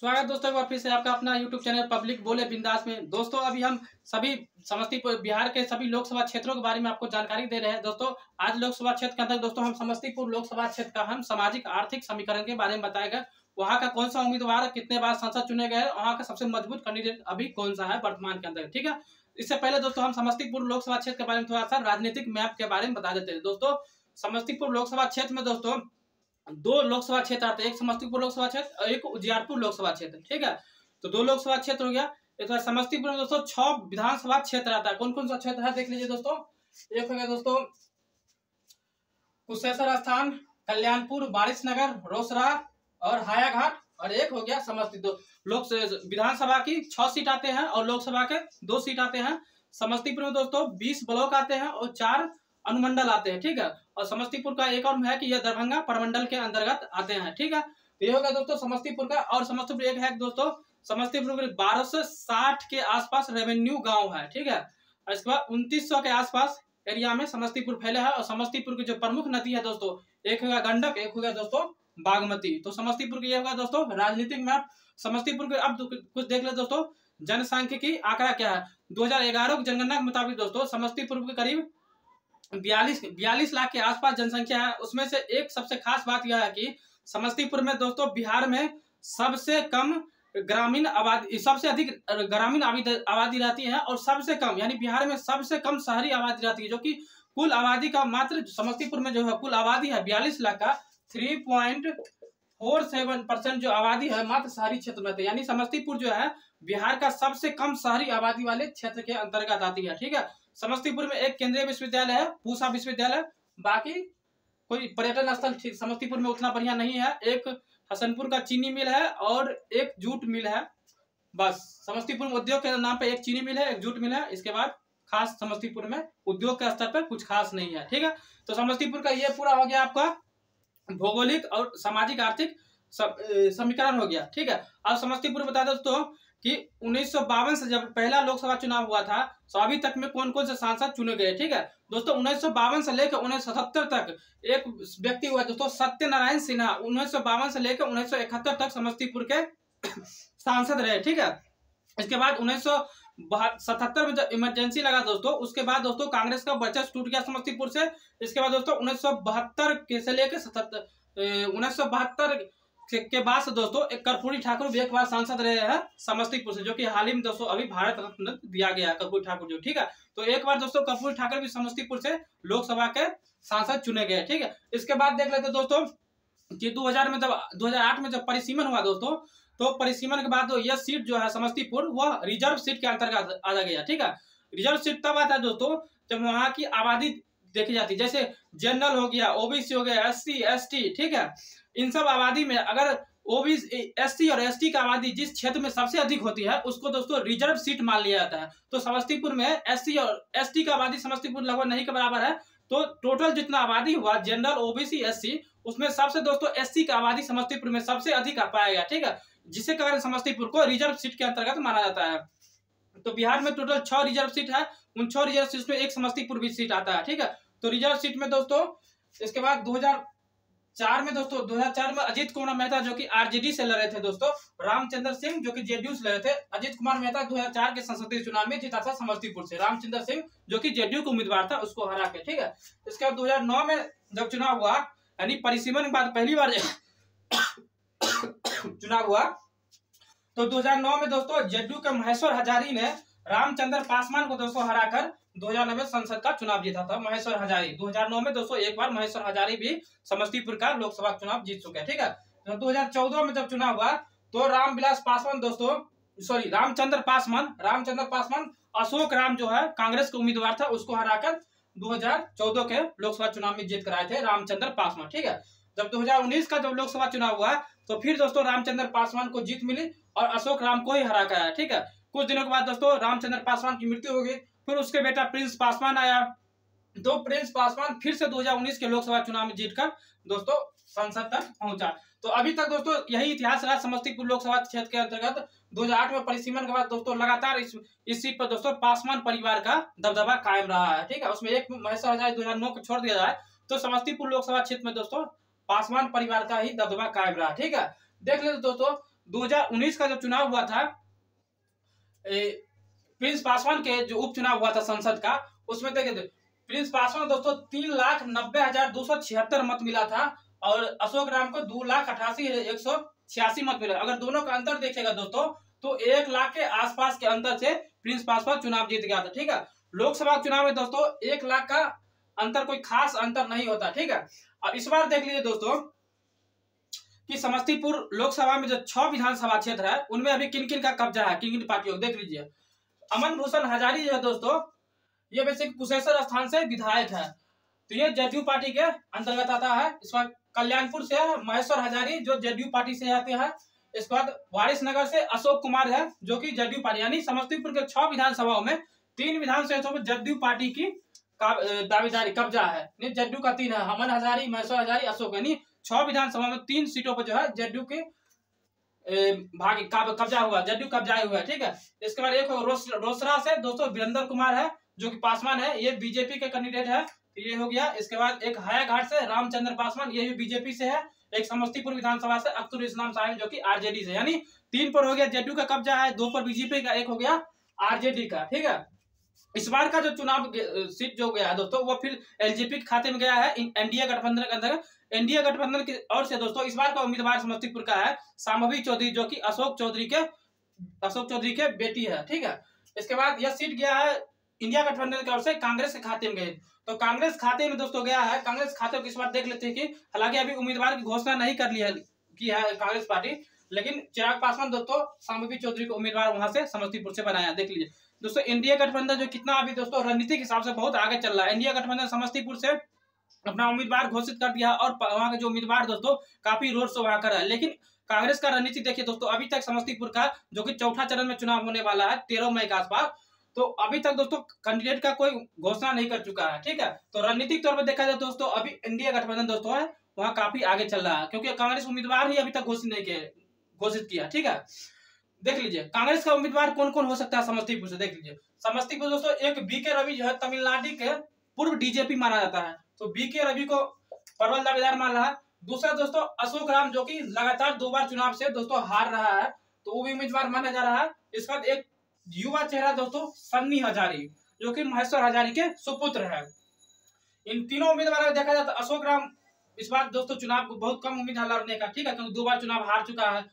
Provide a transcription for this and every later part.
स्वागत दोस्तों वापिस से आपका अपना यूट्यूब चैनल पब्लिक बोले बिंदास में। दोस्तों अभी हम सभी समस्तीपुर बिहार के सभी लोकसभा क्षेत्रों के बारे में आपको जानकारी दे रहे हैं। दोस्तों आज लोकसभा क्षेत्र के अंदर दोस्तों हम समस्तीपुर लोकसभा क्षेत्र का हम सामाजिक आर्थिक समीकरण के बारे में बताएगा। वहाँ का कौन सा उम्मीदवार कितने बार संसद चुने गए, वहाँ का सबसे मजबूत कैंडिडेट अभी कौन सा है वर्तमान के अंदर, ठीक है। इससे पहले दोस्तों हम समस्तीपुर लोकसभा क्षेत्र के बारे में थोड़ा सा राजनीतिक मैप के बारे में बता देते हैं। दोस्तों समस्तीपुर लोकसभा क्षेत्र में दोस्तों दो लोकसभा क्षेत्र आते हैं, एक समस्तीपुर लोकसभा क्षेत्र और एक उजियारपुर लोकसभा क्षेत्र, ठीक है। तो दो लोकसभा क्षेत्र हो गया। एक तो समस्तीपुर में दोस्तों 6 विधानसभा क्षेत्र आता है। कौन कौन सा क्षेत्र है देख लीजिए दोस्तों। एक हो गया दोस्तों कुशेश्वर स्थान, कल्याणपुर, वारिसनगर, रोसड़ा और हायाघाट, और एक हो गया समस्तीपुर। लोक विधानसभा की 6 सीट आते हैं और लोकसभा के 2 सीट आते हैं। समस्तीपुर में दोस्तों 20 ब्लॉक आते हैं और 4 अनुमंडल आते हैं, ठीक है। और समस्तीपुर का एक और है कि यह दरभंगा प्रमंडल के अंतर्गत आते हैं, ठीक है। तो ये होगा दोस्तों समस्तीपुर का। और समस्तीपुर एक है दोस्तों, समस्तीपुर में 1260 के आसपास रेवेन्यू गांव है, ठीक है। और इसके बाद 2900 के आसपास एरिया में समस्तीपुर फैले है। और समस्तीपुर की जो प्रमुख नदी है दोस्तों, एक होगा गंडक, एक होगा दोस्तों बागमती। तो समस्तीपुर की ये होगा दोस्तों राजनीतिक मैप समस्तीपुर के। अब कुछ देख ले दोस्तों, जनसांख्यिकी आंकड़ा क्या है। 2011 की जनगणना के मुताबिक दोस्तों समस्तीपुर के करीब 42 लाख के आसपास जनसंख्या है। उसमें से एक सबसे खास बात यह है कि समस्तीपुर में दोस्तों बिहार में सबसे कम ग्रामीण आबादी, सबसे अधिक ग्रामीण आबादी रहती है और सबसे कम यानी बिहार में सबसे कम शहरी आबादी रहती है, जो कि कुल आबादी का मात्र समस्तीपुर में जो है कुल आबादी है 42 लाख का 3.47% जो आबादी है मात्र शहरी क्षेत्र में। यानी समस्तीपुर जो है बिहार का सबसे कम शहरी आबादी वाले क्षेत्र के अंतर्गत आती है, ठीक है। समस्तीपुर में एक केंद्रीय विश्वविद्यालय है, पूसा विश्वविद्यालय। बाकी कोई पर्यटन स्थल समस्तीपुर में उतना बढ़िया नहीं है। एक हसनपुर का चीनी मिल है और एक जूट मिल है। बस समस्तीपुर में उद्योग के नाम पे एक चीनी मिल है, एक जूट मिल है। इसके बाद खास समस्तीपुर में उद्योग के स्तर पर कुछ खास नहीं है, ठीक है। तो समस्तीपुर का ये पूरा हो गया आपका भौगोलिक और सामाजिक आर्थिक समीकरण हो गया, ठीक है। अब समस्तीपुर बता दो दोस्तों कि 1952 से जब पहला लोकसभा चुनाव हुआ था तो अभी तक में कौन कौन से सांसद चुने गए, ठीक है। दोस्तों 1952 से लेकर 1977 तक एक व्यक्ति हुआ दोस्तों सत्यनारायण सिन्हा। 1952 से लेकर 1971 तक समस्तीपुर के सांसद रहे, ठीक है। इसके बाद 1977 में जब इमरजेंसी लगा दोस्तों, उसके बाद दोस्तों कांग्रेस का वर्चस्व टूट गया समस्तीपुर से। इसके बाद दोस्तों 1972 से लेकर 1972 के बाद से दोस्तों एक कर्पूरी ठाकुर भी एक बार सांसद रहे हैं समस्तीपुर से, जो कि हाल ही में दोस्तों अभी भारत रत्न दिया गया है कर्पूरी ठाकुर जो, ठीक है। तो एक बार दोस्तों कर्पूरी ठाकुर भी समस्तीपुर से लोकसभा के सांसद चुने गए, ठीक है। इसके बाद देख लेते दोस्तों कि 2008 में जब परिसीमन हुआ दोस्तों, तो परिसीमन के बाद यह सीट जो है समस्तीपुर वह रिजर्व सीट के अंतर्गत आ गया, ठीक है। रिजर्व सीट तब आता है दोस्तों जब वहां की आबादी देखी जाती है, जैसे जनरल हो गया, ओबीसी हो गया, एससी एसटी, ठीक है। इन सब आबादी में अगर ओबीसी एससी और एसटी की आबादी जिस क्षेत्र में सबसे अधिक होती है उसको दोस्तों रिजर्व सीट मान लिया जाता है। तो समस्तीपुर में एससी और एसटी की आबादी समस्तीपुर लगभग नहीं के बराबर है। तो टोटल जितना आबादी हुआ जनरल ओबीसी एससी, उसमें सबसे दोस्तों एससी की आबादी समस्तीपुर में सबसे अधिक पाया गया, ठीक है। जिसके कारण समस्तीपुर को रिजर्व सीट के अंतर्गत माना जाता है। तो बिहार में टोटल 6 रिजर्व सीट है, उन 6 रिजर्व सीट में एक समस्तीपुर भी सीट आता है, ठीक है। तो रिजर्व सीट में दोस्तों इसके बाद 2004 में दोस्तों 2004 में अजीत कुमार मेहता जो कि आरजेडी से लड़े थे दोस्तों, रामचंद्र सिंह जो कि जेडीयू से लड़े थे। अजीत कुमार मेहता 2004 के संसदीय चुनाव में जीता था समस्तीपुर से। रामचंद्र सिंह जो कि जेडीयू का उम्मीदवार था उसको हरा के, ठीक है। इसके बाद 2009 में जब चुनाव हुआ यानी परिसीमन के बाद पहली बार चुनाव हुआ, तो 2009 में दोस्तों जेडीयू के महेश्वर हजारी ने रामचंद्र पासवान को दोस्तों हराकर 2009 में संसद का चुनाव जीता था महेश्वर हजारी। 2009 में दोस्तों एक बार महेश्वर हजारी भी समस्तीपुर का लोकसभा चुनाव जीत चुके हैं, ठीक है। तो 2014 में जब चुनाव हुआ तो रामचंद्र पासवान अशोक राम जो है कांग्रेस का उम्मीदवार था उसको हराकर 2014 के लोकसभा चुनाव में जीत कर आए थे रामचंद्र पासवान, ठीक है। जब 2019 का जब लोकसभा चुनाव हुआ तो फिर दोस्तों रामचंद्र पासवान को जीत मिली और अशोक राम को ही हरा कर आया, ठीक है। कुछ दिनों के बाद दोस्तों रामचंद्र पासवान की मृत्यु हो गई, फिर उसके बेटा प्रिंस पासवान आया। तो प्रिंस पासवान फिर से 2019 के लोकसभा चुनाव में जीतकर दोस्तों संसद तक पहुंचा। तो अभी तक दोस्तों यही इतिहास रहा समस्तीपुर लोकसभा क्षेत्र के अंतर्गत। 2008 में परिसीमन के बाद दोस्तों लगातार इस सीट पर दोस्तों पासवान परिवार का दबदबा कायम रहा है, ठीक है। उसमें एक महेश्वर हजारी 2009 को छोड़ दिया जाए तो समस्तीपुर लोकसभा क्षेत्र में दोस्तों पासवान परिवार का ही दबदबा कायम रहा, ठीक है। देख लेते दोस्तों 2019 का जो चुनाव हुआ था, प्रिंस पासवान के जो उपचुनाव हुआ था संसद का, उसमें देखे प्रिंस पासवान दोस्तों 3,90,276 मत मिला था और अशोक राम को 2,88,186 मत मिला। अगर दोनों का अंतर देखेगा दोस्तों तो 1 लाख के आसपास के अंतर से प्रिंस पासवान चुनाव जीत गया था। ठीक है, लोकसभा चुनाव में दोस्तों 1 लाख का अंतर कोई खास अंतर नहीं होता। ठीक है, और इस बार देख लीजिए दोस्तों कि समस्तीपुर लोकसभा में जो 6 विधानसभा क्षेत्र है उनमें अभी किन किन का कब्जा है, किन किन पार्टियों, देख लीजिए। अमन भूषण हजारी जो है दोस्तों, ये वैसे कुशेश्वर स्थान से विधायक है, तो ये जदयू पार्टी के अंतर्गत आता है। इस बार कल्याणपुर से महेश्वर हजारी जो जदयू पार्टी से आते हैं। इसके बाद वारिसनगर से अशोक कुमार है जो कि जदयू पार्टी, यानी समस्तीपुर के 6 विधानसभाओं में 3 विधानसभाओं में जदयू पार्टी की दावेदारी कब्जा है। जदयू का 3 है, अमन हजारी, महेश्वर हजारी, अशोक, यानी 6 विधानसभा में 3 सीटों पर जो है जदयू के कब्जा हुआ, जदयू कब्जाए हुआ है। ठीक है, इसके बाद एक रोसड़ा से दोस्तों वीरेंद्र कुमार है जो कि पासवान है, ये बीजेपी के कैंडिडेट है, तो ये हो गया। इसके बाद एक हायाघाट से रामचंद्र पासवान, ये भी बीजेपी से है। एक समस्तीपुर विधानसभा से अख्तर इस्लाम साहिब जो कि आरजेडी से, यानी 3 पर हो गया जदयू का कब्जा है, 2 पर बीजेपी का, 1 हो गया आरजेडी का। ठीक है, इस बार का जो चुनाव सीट जो गया है दोस्तों वो फिर एलजेपी के खाते में गया है एनडीए गठबंधन के अंदर। एनडीए गठबंधन की ओर से दोस्तों इस बार का उम्मीदवार समस्तीपुर का है शांभवी चौधरी जो कि अशोक चौधरी के बेटी है। ठीक है, इसके बाद यह सीट गया है इंडिया गठबंधन की ओर से कांग्रेस के खाते में गए, तो कांग्रेस खाते में दोस्तों गया है। कांग्रेस खाते को इस बार देख लेते हैं कि हालांकि अभी उम्मीदवार की घोषणा नहीं कर ली है कांग्रेस पार्टी, लेकिन चिराग पासवान दोस्तों शांभवी चौधरी को उम्मीदवार वहां से समस्तीपुर से बनाया। देख लीजिए दोस्तों एनडीए गठबंधन जो कितना अभी दोस्तों रणनीति के हिसाब से बहुत आगे चल रहा है। एनडीए गठबंधन समस्तीपुर से अपना उम्मीदवार घोषित कर दिया और वहां के जो उम्मीदवार दोस्तों काफी रोड शो वहां कर रहा है। लेकिन कांग्रेस का रणनीति देखिए दोस्तों, अभी तक समस्तीपुर का जो कि चौथा चरण में चुनाव होने वाला है 13 मई के आसपास, तो अभी तक दोस्तों कैंडिडेट का कोई घोषणा नहीं कर चुका है। ठीक है, तो रणनीतिक तौर पर देखा जाए दोस्तों अभी एनडीए गठबंधन दोस्तों है वहाँ काफी आगे चल रहा है, क्योंकि कांग्रेस उम्मीदवार ही अभी तक घोषित किया। ठीक है, देख लीजिए कांग्रेस का उम्मीदवार कौन कौन हो सकता है समस्तीपुर से। देख लीजिए समस्तीपुर दोस्तों एक बीके रवि जो है तमिलनाडु के पूर्व डीजीपी माना जाता है, तो बीके रवि को प्रबल दावेदार मान रहा है। दूसरा दोस्तों अशोक राम जो कि लगातार 2 बार चुनाव से दोस्तों हार रहा है, तो वो भी उम्मीदवार माना जा रहा है। इसके बाद एक युवा चेहरा दोस्तों सन्नी हजारी जो कि महेश्वर हजारी के सुपुत्र है। इन तीनों उम्मीदवारों को देखा जाए तो अशोक राम इस बार दोस्तों चुनाव को बहुत कम उम्मीद है लड़ने का। ठीक है, क्योंकि 2 बार चुनाव हार चुका है।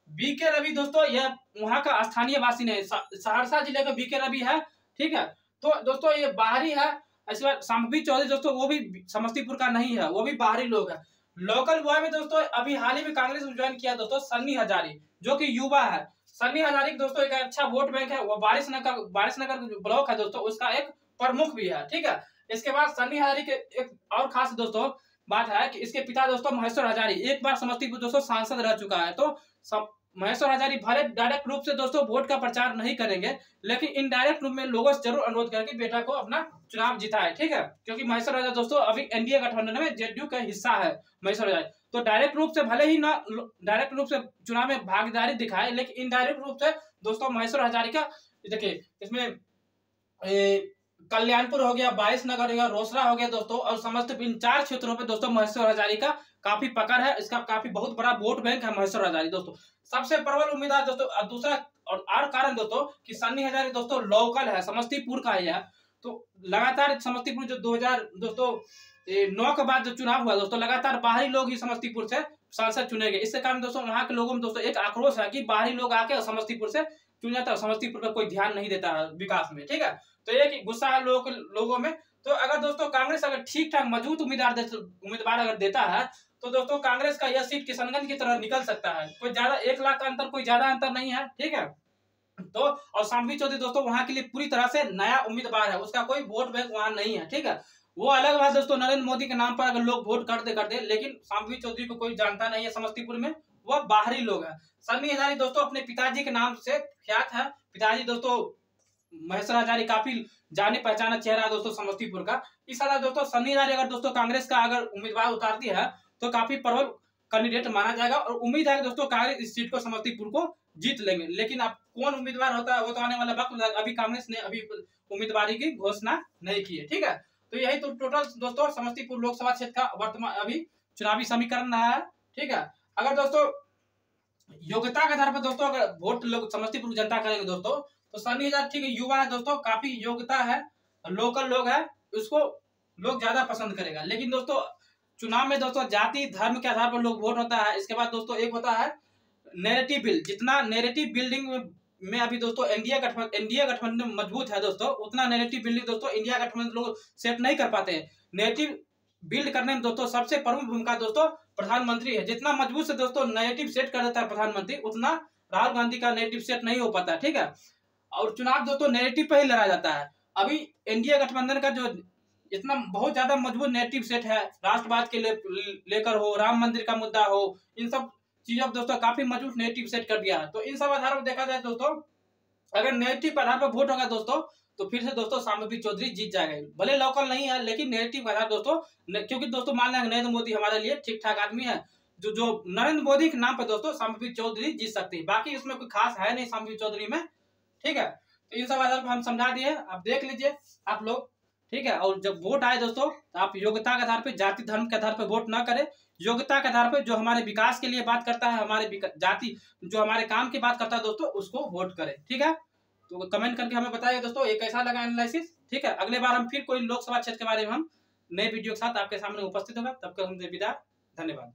बीके रवि दोस्तों यह वहां का स्थानीय वासी नहीं, सहरसा जिले का बीके रवि है। ठीक है, तो दोस्तों ये बाहरी है। इसके बाद शांभवी चौधरी दोस्तों वो भी समस्तीपुर का नहीं है, वो भी बाहरी लोग है। लोकल बॉय में दोस्तों अभी हाल ही में कांग्रेस में ज्वाइन किया दोस्तों सन्नी हजारी जो कि युवा है। सन्नी हजारी दोस्तों एक अच्छा वोट बैंक है, वो वारिसनगर ब्लॉक है दोस्तों, उसका एक प्रमुख भी है। ठीक है, इसके बाद सन्नी हजारी के एक और खास दोस्तों बात है कि इसके पिता दोस्तों महेश्वर हजारी एक बार समस्तीपुर दोस्तों सांसद रह चुका है। तो महेश्वर हजारी भले डायरेक्ट रूप से दोस्तों वोट का प्रचार नहीं करेंगे, लेकिन इनडायरेक्ट रूप में लोगों से जरूर अनुरोध करके बेटा को अपना चुनाव जिताए। ठीक है, क्योंकि महेश्वर हजारी दोस्तों अभी एनडीए गठबंधन में जेडीयू का हिस्सा है महेश्वर हजारी, तो डायरेक्ट रूप से भले ही ना डायरेक्ट रूप से चुनाव में भागीदारी दिखाए, लेकिन इनडायरेक्ट रूप से दोस्तों महेश्वर हजारी का देखिए इसमें कल्याणपुर हो गया, वारिसनगर हो गया, रोसड़ा हो गया दोस्तों, और समस्तीपुर इन 4 क्षेत्रों पे दोस्तों महेश्वर हजारी का काफी पकड़ है। इसका काफी बहुत बड़ा वोट बैंक है महेश्वर हजारी दोस्तों, सबसे प्रबल उम्मीदवार दोस्तों। दूसरा और कारण दोस्तों कि सन्नी हजारी दोस्तों लोकल है, समस्तीपुर का ही है, तो लगातार समस्तीपुर जो 2009 के बाद जो चुनाव हुआ दोस्तों लगातार बाहरी लोग ही समस्तीपुर से सांसद चुने गए। इसके कारण दोस्तों वहां के लोगों में दोस्तों एक आक्रोश है कि बाहरी लोग आके समस्तीपुर से चुन जाता है, समस्तीपुर का कोई ध्यान नहीं देता है विकास में। ठीक है, तो एक गुस्सा है लोगों में। तो अगर दोस्तों कांग्रेस अगर ठीक ठाक मजबूत उम्मीदवार अगर देता है तो दोस्तों कांग्रेस का यह सीट किशनगंज की तरह निकल सकता है। कोई ज्यादा 1 लाख का अंतर कोई ज्यादा अंतर नहीं है। ठीक है, तो और शांभवी चौधरी दोस्तों वहां के लिए पूरी तरह से नया उम्मीदवार है, उसका कोई वोट बैंक वहां नहीं है। ठीक है, वो अलग बात दोस्तों नरेंद्र मोदी के नाम पर अगर लोग वोट करते, लेकिन शांभवी चौधरी को कोई जानता नहीं है समस्तीपुर में, वह बाहरी लोग है। सन्नी हजारी दोस्तों अपने पिताजी के नाम से ख्यात है, पिताजी दोस्तों महेश्वर हजारी काफी जाने पहचाना चेहरा दोस्तों समस्तीपुर का। इस तरह दोस्तों सन्नी हजारी अगर दोस्तों कांग्रेस का अगर उम्मीदवार उतारती है तो काफी प्रबल कैंडिडेट माना जाएगा, और उम्मीद है कि दोस्तों कांग्रेस इस सीट को समस्तीपुर को जीत लेंगे। लेकिन अब कौन उम्मीदवार होता है वो तो आने वाला वक्त, अभी कांग्रेस ने अभी उम्मीदवारी की घोषणा नहीं की है। ठीक है, तो यही तो टोटल दोस्तों समस्तीपुर लोकसभा क्षेत्र का वर्तमान अभी चुनावी समीकरण रहा है। ठीक है, अगर दोस्तों योग्यता के आधार पर दोस्तों अगर वोट लोग समस्तीपुर जनता करेंगे दोस्तों, तो सनी हजार ठीक है युवा है दोस्तों, काफी योग्यता है, लोकल लोग है, उसको लोग ज्यादा पसंद करेगा। लेकिन दोस्तों चुनाव में दोस्तों जाति धर्म के आधार पर लोग वोट होता है। इसके बाद दोस्तों एक होता है नैरेटिव बिल। जितना नैरेटिव बिल्डिंग में अभी दोस्तों एनडीए गठबंधन मजबूत है दोस्तों, उतना नैरेटिव बिल्डिंग दोस्तों इंडिया गठबंधन लोग सेट नहीं कर पाते हैं। नैरेटिव बिल्ड करने में दोस्तों सबसे प्रमुख भूमिका दोस्तों प्रधानमंत्री है। जितना मजबूत से दोस्तों नैरेटिव सेट कर देता है प्रधानमंत्री, उतना राहुल गांधी का नैरेटिव सेट नहीं हो पाता, ठीक है। और चुनाव दोस्तों नैरेटिव पे ही लड़ा जाता है। अभी एनडीए गठबंधन का जो इतना बहुत ज्यादा मजबूत नैरेटिव सेट है, राष्ट्रवाद के लेकर हो, राम मंदिर का मुद्दा हो, इन सब चीजों को दोस्तों काफी मजबूत नैरेटिव सेट कर दिया है। तो इन सब आधार पर देखा जाए दोस्तों, अगर नैरेटिव के आधार पर वोट होगा दोस्तों, तो फिर से दोस्तों साम्यपी चौधरी जीत जाएगा। भले लोकल नहीं है, लेकिन नैरेटिव का आधार दोस्तों, क्योंकि दोस्तों मान लें नरेंद्र मोदी हमारे लिए ठीक ठाक आदमी है, जो नरेंद्र मोदी के नाम पर दोस्तों साम्यपी चौधरी जीत सकती है। बाकी इसमें कोई खास है नहीं साम्यपी चौधरी में, ठीक है। तो इन सब आधार पर हम समझा दिए, आप देख लीजिए आप लोग, ठीक है। और जब वोट आए दोस्तों, तो आप योग्यता के आधार पर, जाति धर्म के आधार पर वोट ना करें, योग्यता के आधार पर जो हमारे विकास के लिए बात करता है, हमारे जाति जो हमारे काम की बात करता है दोस्तों, उसको वोट करें, ठीक है। तो कमेंट करके हमें बताइए दोस्तों ये कैसा लगा एनालिसिस, ठीक है। अगले बार हम फिर कोई लोकसभा क्षेत्र के बारे में हम नए वीडियो के साथ आपके सामने उपस्थित होगा। तब तक हमसे विदा, धन्यवाद।